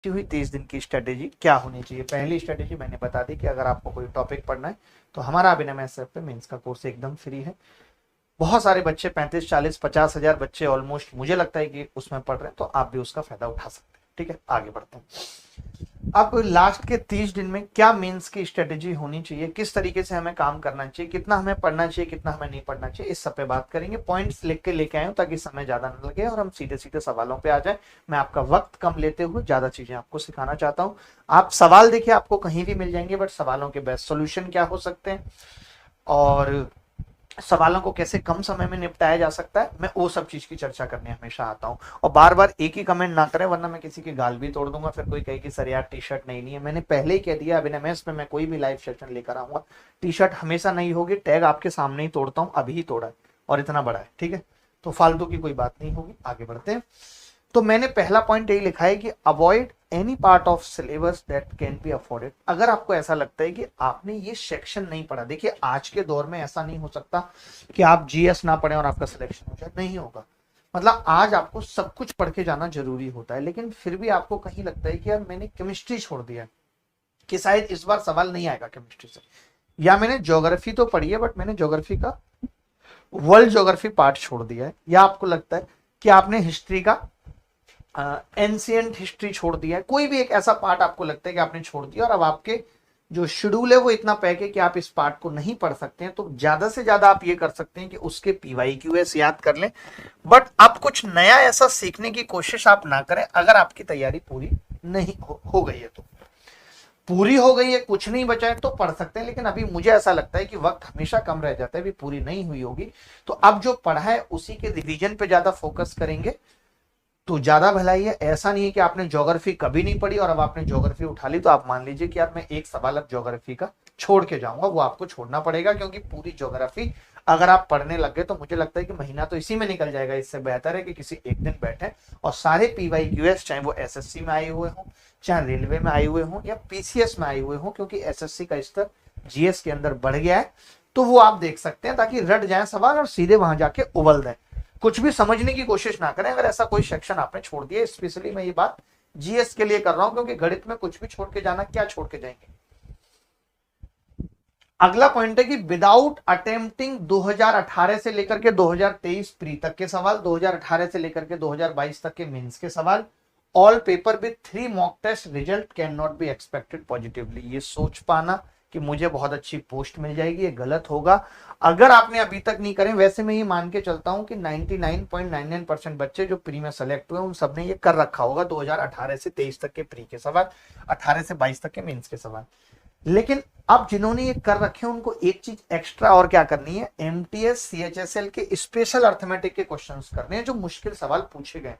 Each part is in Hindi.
हुई 30 दिन की स्ट्रेटेजी क्या होनी चाहिए। पहली स्ट्रेटेजी मैंने बता दी कि अगर आपको कोई टॉपिक पढ़ना है तो हमारा अभिनव एसएफ पे मेंस का कोर्स एकदम फ्री है। बहुत सारे बच्चे 35 40 50 हजार बच्चे ऑलमोस्ट मुझे लगता है कि उसमें पढ़ रहे हैं, तो आप भी उसका फायदा उठा सकते हैं। ठीक है, आगे बढ़ते हैं। अब लास्ट के 30 दिन में क्या मेंस की स्ट्रेटेजी होनी चाहिए, किस तरीके से हमें काम करना चाहिए, कितना हमें पढ़ना चाहिए, कितना हमें नहीं पढ़ना चाहिए, इस सब पे बात करेंगे। पॉइंट्स लिख के लेके आए हूं ताकि समय ज्यादा न लगे और हम सीधे सीधे सवालों पे आ जाए। मैं आपका वक्त कम लेते हुए ज्यादा चीजें आपको सिखाना चाहता हूं। आप सवाल देखिए, आपको कहीं भी मिल जाएंगे, बट सवालों के बेस्ट सोल्यूशन क्या हो सकते हैं और सवालों को कैसे कम समय में निपटाया जा सकता है, मैं वो सब चीज की चर्चा करने हमेशा आता हूँ। और बार बार एक ही कमेंट ना करें, वरना मैं किसी की गाल भी तोड़ दूंगा, फिर कोई कहे कि सर यार टी शर्ट नहीं है। मैंने पहले ही कह दिया, अभिनव मेस में मैं कोई भी लाइव सेशन लेकर आऊंगा, टी शर्ट हमेशा नहीं होगी। टैग आपके सामने ही तोड़ता हूँ, अभी ही तोड़ा है और इतना बड़ा है। ठीक है, तो फालतू की कोई बात नहीं होगी। आगे बढ़ते हैं। तो मैंने पहला पॉइंट यही लिखा है कि avoid any part of syllabus that can be afforded. अगर आपको ऐसा लगता है कि आपने ये सेक्शन नहीं पढ़ा, देखिए आज के दौर में ऐसा नहीं हो सकता कि आप जीएस ना पढ़ें और आपका सिलेक्शन हो जाए, नहीं होगा। मतलब आज आपको सब कुछ पढ़ के जाना जरूरी होता है, लेकिन फिर भी आपको कहीं लगता है कि यार मैंने केमिस्ट्री छोड़ दिया है, कि शायद इस बार सवाल नहीं आएगा केमिस्ट्री से, या मैंने ज्योग्राफी तो पढ़ी है बट मैंने ज्योग्राफी का वर्ल्ड ज्योग्राफी पार्ट छोड़ दिया है, या आपको लगता है कि आपने हिस्ट्री का एंशियंट हिस्ट्री छोड़ दिया है। कोई भी एक ऐसा पार्ट आपको लगता है कि आपने छोड़ दिया और अब आपके जो शेड्यूल है वो इतना पैक है कि आप इस पार्ट को नहीं पढ़ सकते हैं, तो ज्यादा से ज्यादा आप ये कर सकते हैं कि उसके पीवाईक्यूएस याद कर लें, बट आप कुछ नया ऐसा सीखने की कोशिश आप ना करें। अगर आपकी तैयारी पूरी नहीं हो गई है, तो पूरी हो गई है, कुछ नहीं बचा है तो पढ़ सकते हैं। लेकिन अभी मुझे ऐसा लगता है कि वक्त हमेशा कम रह जाता है, अभी पूरी नहीं हुई होगी, तो अब जो पढ़ा है उसी के रिवीजन पे ज्यादा फोकस करेंगे तो ज्यादा भलाई है। ऐसा नहीं है कि आपने ज्योग्राफी कभी नहीं पढ़ी और अब आपने ज्योग्राफी उठा ली, तो आप मान लीजिए कि यार मैं एक सवाल अब ज्योग्राफी का छोड़ के जाऊंगा, वो आपको छोड़ना पड़ेगा, क्योंकि पूरी ज्योग्राफी अगर आप पढ़ने लग गए तो मुझे लगता है कि महीना तो इसी में निकल जाएगा। इससे बेहतर है कि किसी एक दिन बैठे और सारे पीवाईक्यूएस, चाहे वो एसएससी में आए हुए हों, चाहे रेलवे में आए हुए हों या पीसीएस में आए हुए हों, क्योंकि एसएससी का स्तर जीएस के अंदर बढ़ गया है, तो वो आप देख सकते हैं, ताकि रट जाए सवाल और सीधे वहां जाके उबल दें, कुछ भी समझने की कोशिश ना करें। अगर ऐसा कोई सेक्शन आपने छोड़ दिया, स्पेशली मैं ये बात जीएस के लिए कर रहा हूं, क्योंकि गणित में कुछ भी छोड़ के जाना, क्या छोड़ के जाएंगे। अगला पॉइंट है कि विदाउट अटेम्प्टिंग 2018 से लेकर के 2023 प्री तक के सवाल, 2018 से लेकर के 2022 तक के मेंस के सवाल, all paper with 3 mock test result can not be expected positively. ये सोच पाना कि मुझे बहुत अच्छी पोस्ट मिल जाएगी, ये गलत होगा अगर आपने अभी तक नहीं करें। वैसे मैं ये मान के चलता हूं कि 99.99% बच्चे जो प्री में सेलेक्ट हुए उन सबने ये कर रखा होगा, 2018 से 23 तक के प्री के सवाल, 18 से 22 तक के मेंस के सवाल। लेकिन अब जिन्होंने ये कर रखे हैं उनको एक चीज एक्स्ट्रा और क्या करनी है, एमटीएस सीएचएसएल के स्पेशल अर्थमेटिक के क्वेश्चंस करने हैं, जो मुश्किल सवाल पूछे गए।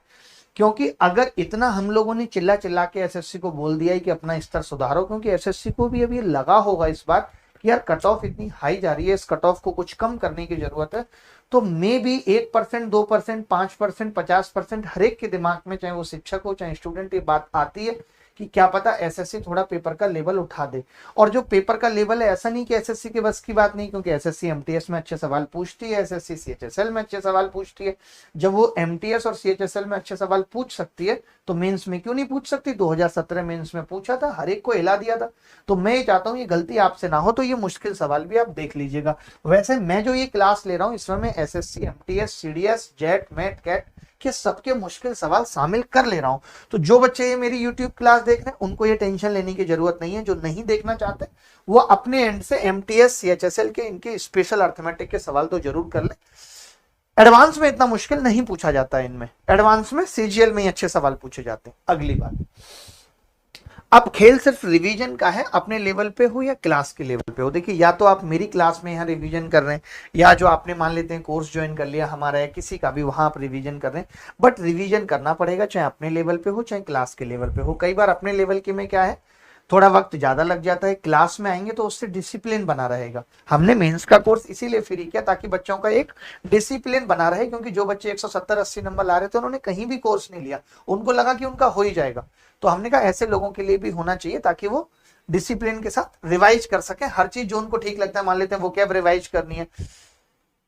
क्योंकि अगर इतना हम लोगों ने चिल्ला चिल्ला के एसएससी को बोल दिया है कि अपना स्तर सुधारो, क्योंकि एसएससी को भी अभी लगा होगा इस बार कि यार कट ऑफ इतनी हाई जा रही है, इस कट ऑफ को कुछ कम करने की जरूरत है, तो मे भी 1%, 2%, 5%, 50% हर एक के दिमाग में, चाहे वो शिक्षक हो चाहे स्टूडेंट, ये बात आती है कि क्या पता एसएससी थोड़ा पेपर का लेवल उठा दे। और जो पेपर का लेवल है, ऐसा नहीं कि एसएससी के बस की बात नहीं, क्योंकि एसएससी एमटीएस में अच्छे सवाल पूछती है, एसएससी सीएचएसएल में अच्छे सवाल पूछती है। जब वो एमटीएस और सीएचएसएल में अच्छे सवाल पूछ सकती है, तो मेंस में क्यों नहीं पूछ सकती। 2017 मेंस में पूछा था, हर एक को हिला दिया था। तो मैं ये चाहता हूँ ये गलती आपसे ना हो, तो ये मुश्किल सवाल भी आप देख लीजिएगा। वैसे मैं जो ये क्लास ले रहा हूँ इसमें मैं SSC, MTS, CDS, JET, MET, CAT के सबके मुश्किल सवाल शामिल कर ले रहा हूं। तो जो बच्चे ये मेरी यूट्यूब क्लास देख रहे हैं उनको ये टेंशन लेने की जरूरत नहीं है। जो नहीं देखना चाहते वो अपने एंड से एमटीएस, सीएचएसएल के इनके स्पेशल अर्थमेटिक के सवाल तो जरूर कर ले। एडवांस में इतना मुश्किल नहीं पूछा जाता है इनमें, एडवांस में सीजीएल में ही अच्छे सवाल पूछे जाते हैं। अगली बात, अब खेल सिर्फ रिवीजन का है, अपने लेवल पे हो या क्लास के लेवल पे हो। देखिए, या तो आप मेरी क्लास में यहाँ रिवीजन कर रहे हैं, या जो आपने मान लेते हैं कोर्स ज्वाइन कर लिया हमारा या किसी का भी, वहां आप रिवीजन कर रहे हैं। बट रिवीजन करना पड़ेगा, चाहे अपने लेवल पे हो चाहे क्लास के लेवल पे हो। कई बार अपने लेवल के में क्या है, थोड़ा वक्त ज्यादा लग जाता है, क्लास में आएंगे तो उससे डिसिप्लिन बना रहेगा। हमने मेंस का कोर्स इसीलिए फ्री किया ताकि बच्चों का एक डिसिप्लिन बना रहे, क्योंकि जो बच्चे 170-80 नंबर ला रहे थे उन्होंने कहीं भी कोर्स नहीं लिया, उनको लगा कि उनका हो ही जाएगा। तो हमने कहा ऐसे लोगों के लिए भी होना चाहिए, ताकि वो डिसिप्लिन के साथ रिवाइज कर सके हर चीज जो उनको ठीक लगता है। मान लेते हैं वो क्या रिवाइज करनी है,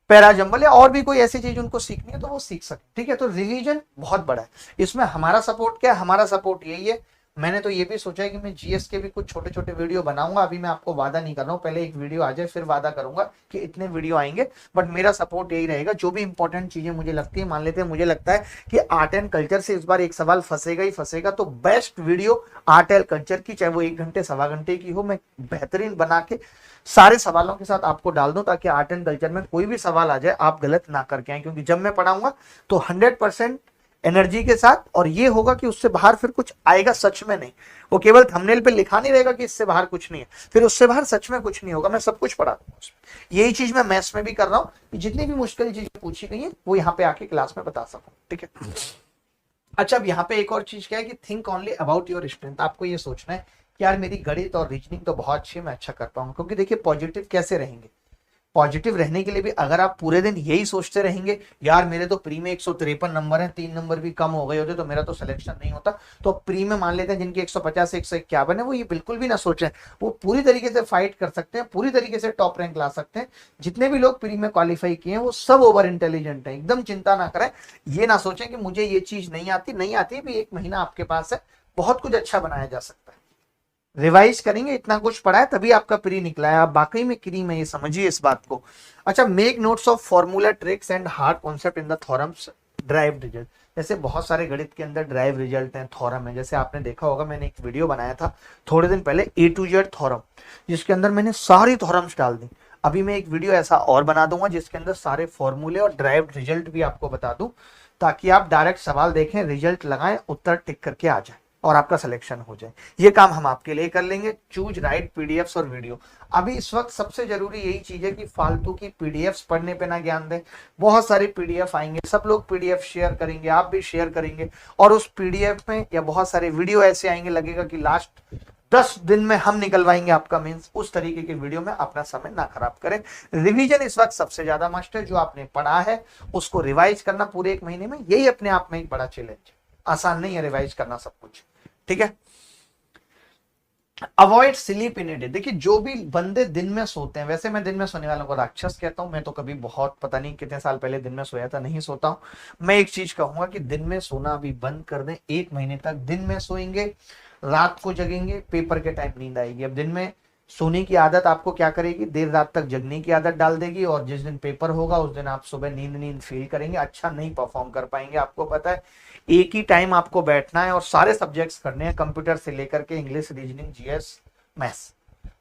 पैरा जंबल या और भी कोई ऐसी चीज उनको सीखनी है तो वो सीख सके। ठीक है, तो रिवीजन बहुत बड़ा है। इसमें हमारा सपोर्ट क्या है, हमारा सपोर्ट यही है, मैंने तो ये भी सोचा है कि मैं जीएस के भी कुछ छोटे छोटे वीडियो बनाऊंगा। अभी मैं आपको वादा नहीं कर रहा हूँ, पहले एक वीडियो आ जाए फिर वादा करूंगा कि इतने वीडियो आएंगे। बट मेरा सपोर्ट यही रहेगा, जो भी इंपॉर्टेंट चीजें मुझे लगती है, मान लेते हैं मुझे लगता है कि आर्ट एंड कल्चर से इस बार एक सवाल फंसेगा ही फंसेगा, तो best video art and culture की, चाहे वो 1 घंटे 1.25 घंटे की हो, मैं बेहतरीन बना के सारे सवालों के साथ आपको डाल दूं, ताकि आर्ट एंड कल्चर में कोई भी सवाल आ जाए आप गलत ना करके आए। क्योंकि जब मैं पढ़ाऊंगा तो 100% एनर्जी के साथ, और ये होगा कि उससे बाहर फिर कुछ आएगा सच में नहीं। वो केवल थंबनेल पे लिखा नहीं रहेगा कि इससे बाहर कुछ नहीं है, फिर उससे बाहर सच में कुछ नहीं होगा। मैं सब कुछ पढ़ा दूंगा उसमें। यही चीज मैं मैथ्स में भी कर रहा हूँ कि जितनी भी मुश्किल चीजें पूछी गई है वो यहाँ पे आके क्लास में बता सकूं। ठीक है। अच्छा, अब यहाँ पे एक और चीज क्या है कि think only about your strength. आपको ये सोचना है कि यार मेरी गणित और रीजनिंग तो बहुत अच्छी है, मैं अच्छा कर पाऊंगा। क्योंकि देखिए पॉजिटिव कैसे रहेंगे, पॉजिटिव रहने के लिए भी अगर आप पूरे दिन यही सोचते रहेंगे यार मेरे तो प्री में 153 नंबर हैं, 3 नंबर भी कम हो गए होते तो मेरा तो सिलेक्शन नहीं होता, तो प्री में मान लेते हैं जिनके 150 से 151 है, वो ये बिल्कुल भी ना सोचें। वो पूरी तरीके से फाइट कर सकते हैं, पूरी तरीके से टॉप रैंक ला सकते हैं। जितने भी लोग प्री में क्वालिफाई किए हैं वो सब ओवर इंटेलिजेंट है। एकदम चिंता ना करें, ये ना सोचें कि मुझे ये चीज नहीं आती भी 1 महीना आपके पास है, बहुत कुछ अच्छा बनाया जा सकता है। रिवाइज करेंगे, इतना कुछ पढ़ा है तभी आपका प्री निकला है, आप वाकई में क्रीम है, ये समझिए इस बात को। अच्छा, make notes of formula tricks and hard concept in the theorems drive result. जैसे बहुत सारे गणित के अंदर ड्राइव रिजल्ट हैं, थॉरम है। जैसे आपने देखा होगा मैंने एक वीडियो बनाया था थोड़े दिन पहले A to Z थॉरम, जिसके अंदर मैंने सारी थॉरम्स डाल दी। अभी मैं एक वीडियो ऐसा और बना दूंगा जिसके अंदर सारे फॉर्मूले और ड्राइव रिजल्ट भी आपको बता दूं, ताकि आप डायरेक्ट सवाल देखें, रिजल्ट लगाएं, उत्तर टिक करके आ जाए और आपका सिलेक्शन हो जाए। ये काम हम आपके लिए कर लेंगे। चूज राइट पीडीएफ्स और वीडियो। अभी इस वक्त सबसे जरूरी यही चीज है कि फालतू की पीडीएफ्स पढ़ने पे ना ज्ञान दें। बहुत सारी पीडीएफ आएंगे, सब लोग पीडीएफ शेयर करेंगे, आप भी शेयर करेंगे, और उस पीडीएफ में या बहुत सारे वीडियो ऐसे आएंगे लगेगा कि लास्ट 10 दिन में हम निकलवाएंगे आपका मीन्स। उस तरीके के वीडियो में अपना समय ना खराब करें। रिवीजन इस वक्त सबसे ज्यादा मस्ट है। जो आपने पढ़ा है उसको रिवाइज करना पूरे 1 महीने में, यही अपने आप में एक बड़ा चैलेंज है। आसान नहीं है रिवाइज करना सब कुछ। ठीक है। Avoid sleep in a day. देखिए जो भी बंदे दिन में सोते हैं, वैसे मैं दिन में सोने वालों को राक्षस कहता हूं, मैं तो कभी बहुत पता नहीं कितने साल पहले दिन में सोया था, नहीं सोता हूं। मैं एक चीज कहूंगा कि दिन में सोना अभी बंद कर दें। 1 महीने तक दिन में सोएंगे, रात को जगेंगे, पेपर के टाइम नींद आएगी। अब दिन में सोने की आदत आपको क्या करेगी, देर रात तक जगने की आदत डाल देगी, और जिस दिन पेपर होगा उस दिन आप सुबह नींद फील करेंगे, अच्छा नहीं परफॉर्म कर पाएंगे। आपको पता है एक ही टाइम आपको बैठना है और सारे सब्जेक्ट्स करने हैं, कंप्यूटर से लेकर के इंग्लिश, रीजनिंग, जीएस, मैथ्स।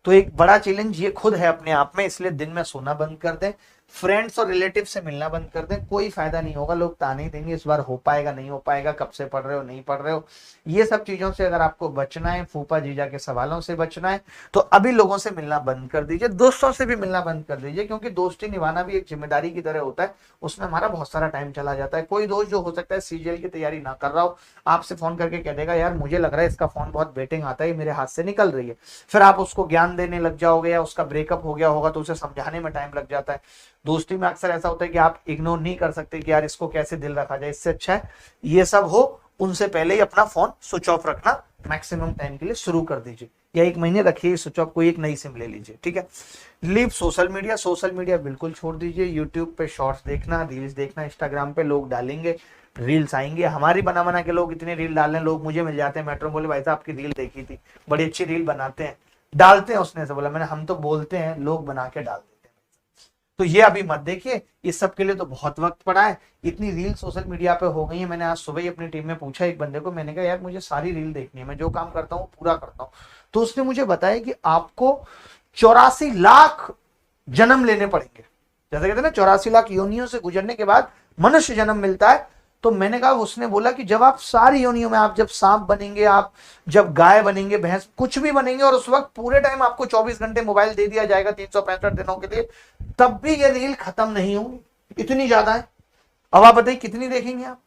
तो एक बड़ा चैलेंज ये खुद है अपने आप में, इसलिए दिन में सोना बंद कर दें। फ्रेंड्स और रिलेटिव से मिलना बंद कर दें, कोई फायदा नहीं होगा। लोग ताने देंगे इस बार हो पाएगा नहीं हो पाएगा, कब से पढ़ रहे हो नहीं पढ़ रहे हो। ये सब चीजों से अगर आपको बचना है, फूफा जीजा के सवालों से बचना है, तो अभी लोगों से मिलना बंद कर दीजिए। दोस्तों से भी मिलना बंद कर दीजिए, क्योंकि दोस्ती निभाना भी एक जिम्मेदारी की तरह होता है, उसमें हमारा बहुत सारा टाइम चला जाता है। कोई दोस्त जो हो सकता है सीजीएल की तैयारी ना कर रहा हो, आपसे फोन करके कह देगा यार मुझे लग रहा है इसका फोन बहुत बेटिंग आता है, मेरे हाथ से निकल रही है। फिर आप उसको ज्ञान देने लग जाओगे, या उसका ब्रेकअप हो गया होगा तो उसे समझाने में टाइम लग जाता है। दोस्ती में अक्सर ऐसा होता है कि आप इग्नोर नहीं कर सकते कि यार इसको कैसे दिल रखा जाए। इससे अच्छा है ये सब हो उनसे पहले ही अपना फोन स्विच ऑफ रखना मैक्सिमम टाइम के लिए शुरू कर दीजिए, या 1 महीने रखिए स्विच ऑफ, कोई एक नई सिम ले लीजिए। ठीक है। Leave social media. Social media बिल्कुल छोड़ दीजिए। यूट्यूब पे शॉर्ट्स देखना, रील्स देखना, इंस्टाग्राम पे लोग डालेंगे, रील्स आएंगे, हमारी बना के लोग इतने रील डाल रहे हैं, लोग मुझे मिल जाते हैं मेट्रो, बोले भाई साहब आपकी रील देखी थी, बड़ी अच्छी रील बनाते हैं, डालते हैं। उसने से बोला मैंने, हम तो बोलते हैं, लोग बना के डाल देते हैं। तो ये अभी मत देखिए, इस सब के लिए तो बहुत वक्त पड़ा है। इतनी रील सोशल मीडिया पे हो गई है। मैंने आज सुबह ही अपनी टीम में पूछा एक बंदे को, मैंने कहा यार मुझे सारी रील देखनी है, मैं जो काम करता हूँ पूरा करता हूँ। तो उसने मुझे बताया कि आपको 84 लाख जन्म लेने पड़ेंगे। जैसे कहते हैं ना 84 लाख योनियों से गुजरने के बाद मनुष्य जन्म मिलता है। तो मैंने कहा, उसने बोला कि जब आप सारी योनियों में, आप जब सांप बनेंगे, आप जब गाय बनेंगे, भैंस, कुछ भी बनेंगे, और उस वक्त पूरे टाइम आपको 24 घंटे मोबाइल दे दिया जाएगा 365 दिनों के लिए, तब भी ये रील खत्म नहीं होगी, इतनी ज्यादा है। अब आप बताइए कितनी देखेंगे आप?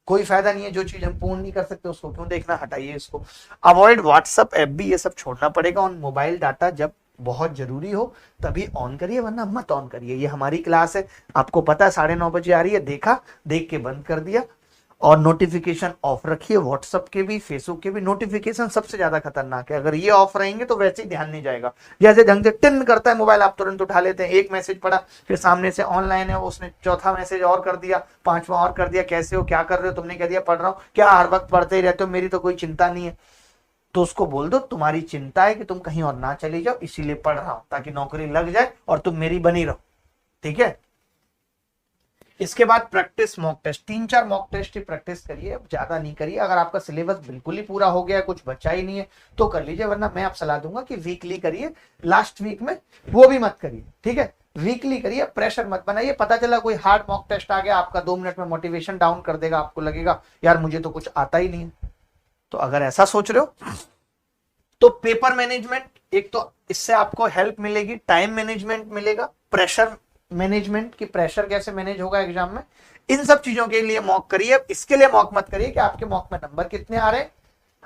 कोई फायदा नहीं है। जो चीज हम पूर्ण नहीं कर सकते उसको क्यों देखना, हटाइए इसको। अवॉइड व्हाट्सएप, एफबी, ये सब छोड़ना पड़ेगा। ऑन मोबाइल डाटा जब बहुत जरूरी हो तभी ऑन करिए, वरना मत ऑन करिए। ये हमारी क्लास है, आपको पता है 9:30 बजे आ रही है, देखा, देख के बंद कर दिया। और नोटिफिकेशन ऑफ रखिए, व्हाट्सएप के भी, फेसबुक के भी। नोटिफिकेशन सबसे ज्यादा खतरनाक है, अगर ये ऑफ रहेंगे तो वैसे ही ध्यान नहीं जाएगा। जैसे ढंग से टिन करता है मोबाइल, आप तुरंत उठा लेते हैं। एक मैसेज पढ़ा, फिर सामने से ऑनलाइन है, उसने चौथा मैसेज और कर दिया, 5वां और कर दिया, कैसे हो, क्या कर रहे हो, तुमने कह दिया पढ़ रहा हूँ। क्या हर वक्त पढ़ते ही रहते हो, मेरी तो कोई चिंता नहीं है। तो उसको बोल दो तुम्हारी चिंता है कि तुम कहीं और ना चले जाओ, इसीलिए पढ़ रहा हूं ताकि नौकरी लग जाए और तुम मेरी बनी रहो। ठीक है। इसके बाद practice mock test, 3-4 mock test की प्रैक्टिस करिए, ज्यादा नहीं करिए। अगर आपका सिलेबस बिल्कुल ही पूरा हो गया है, कुछ बचा ही नहीं है तो कर लीजिए, वरना मैं आप सलाह दूंगा कि वीकली करिए, लास्ट वीक में वो भी मत करिए। ठीक है, वीकली करिए, प्रेशर मत बनाइए। पता चला कोई हार्ड मॉक टेस्ट आ गया, आपका 2 मिनट में मोटिवेशन डाउन कर देगा, आपको लगेगा यार मुझे तो कुछ आता ही नहीं है। तो अगर ऐसा सोच रहे हो तो पेपर मैनेजमेंट, एक तो इससे आपको हेल्प मिलेगी, टाइम मैनेजमेंट मिलेगा, प्रेशर मैनेजमेंट की प्रेशर कैसे मैनेज होगा एग्जाम में, इन सब चीजों के लिए मॉक करिए। इसके लिए मॉक मत करिए कि आपके मॉक में नंबर कितने आ रहे हैं,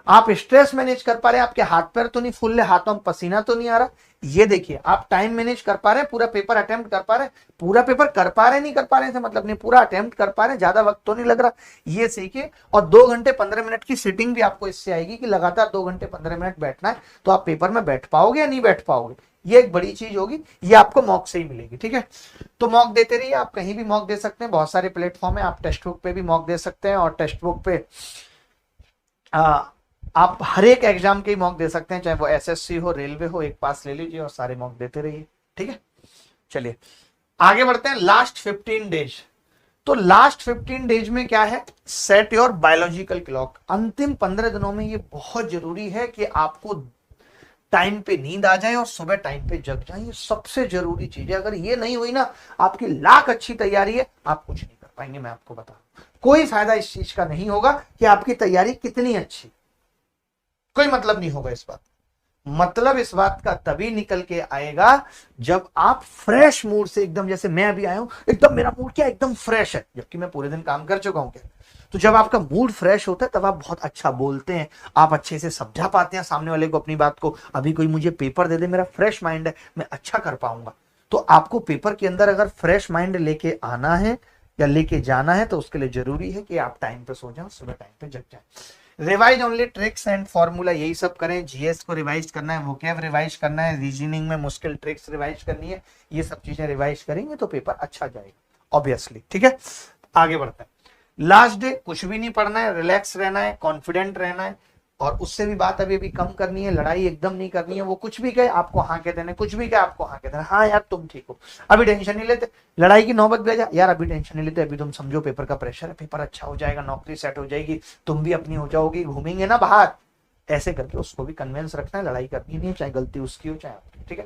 आप स्ट्रेस मैनेज कर पा रहे हैं, आपके हाथ पैर तो नहीं फूल रहे, हाथों में पसीना तो नहीं आ रहा, ये देखिए। आप टाइम मैनेज कर पा रहे हैं, पूरा पेपर अटेम्प्ट कर पा रहे हैं, पूरा पेपर कर पा रहे नहीं कर पा रहे हैं मतलब नहीं, पूरा अटेम्प्ट कर पा रहे हैं, ज्यादा वक्त तो नहीं लग रहा, ये सीखिए। और 2 घंटे 15 मिनट की सिटिंग भी आपको इससे आएगी कि लगातार 2 घंटे 15 मिनट बैठना है, तो आप पेपर में बैठ पाओगे या नहीं बैठ पाओगे, ये एक बड़ी चीज होगी, ये आपको मॉक से ही मिलेगी। ठीक है, तो मॉक देते रहिए, आप कहीं भी मॉक दे सकते हैं, बहुत सारे प्लेटफॉर्म है, आप टेक्स्ट बुक पे भी मॉक दे सकते हैं, और टेक्स्ट बुक पे आप हर एक एग्जाम के मॉक दे सकते हैं, चाहे वो एसएससी हो, रेलवे हो, एक पास ले लीजिए और सारे मॉक देते रहिए। ठीक है, चलिए आगे बढ़ते हैं। लास्ट 15 डेज, तो लास्ट 15 डेज में क्या है, सेट योर बायोलॉजिकल क्लॉक। अंतिम 15 दिनों में ये बहुत जरूरी है कि आपको टाइम पे नींद आ जाए और सुबह टाइम पे जग जाए, ये सबसे जरूरी चीज है। अगर ये नहीं हुई ना, आपकी लाख अच्छी तैयारी है, आप कुछ नहीं कर पाएंगे, मैं आपको बता रहा हूं। कोई फायदा इस चीज का नहीं होगा कि आपकी तैयारी कितनी अच्छी, कोई मतलब नहीं होगा इस बात। मतलब इस बात का तभी निकल के आएगा जब आप फ्रेश मूड से, एकदम जैसे मैं अभी आया हूं, एकदम मेरा मूड क्या एकदम फ्रेश है, जबकि मैं पूरे दिन काम कर चुका हूं क्या। तो जब आपका मूड फ्रेश होता है तब आप बहुत अच्छा बोलते हैं, आप अच्छे से समझा पाते हैं सामने वाले को अपनी बात को। अभी कोई मुझे पेपर दे दे, मेरा फ्रेश माइंड है, मैं अच्छा कर पाऊंगा। तो आपको पेपर के अंदर अगर फ्रेश माइंड लेके आना है या लेके जाना है, तो उसके लिए जरूरी है कि आप टाइम पे सो जाओ, सुबह टाइम पे जग जाए। Revise only tricks and formula, यही सब करें। जीएस को रिवाइज करना है, वोकैब रिवाइज करना है, रीजनिंग में मुश्किल ट्रिक्स रिवाइज करनी है, ये सब चीजें रिवाइज करेंगे तो पेपर अच्छा जाएगा ऑब्वियसली। ठीक है, आगे बढ़ते हैं। लास्ट डे कुछ भी नहीं पढ़ना है, रिलैक्स रहना है, कॉन्फिडेंट रहना है, और उससे भी बात अभी कम करनी है, लड़ाई एकदम नहीं करनी है। वो कुछ भी कहे आपको हाँ कह देना, कुछ भी कहे आपको हाँ कह देना, हाँ यार तुम ठीक हो, अभी टेंशन नहीं लेते। लड़ाई की नौबत भेजा यार, अभी टेंशन नहीं लेते, अभी तुम समझो पेपर का प्रेशर है, पेपर अच्छा हो जाएगा, नौकरी सेट हो जाएगी, तुम भी अपनी हो जाओगी, घूमेंगे ना बाहर, ऐसे करके उसको भी कन्विंस रखना है। लड़ाई करनी नहीं है, चाहे गलती उसकी हो चाहे आपकी। ठीक है।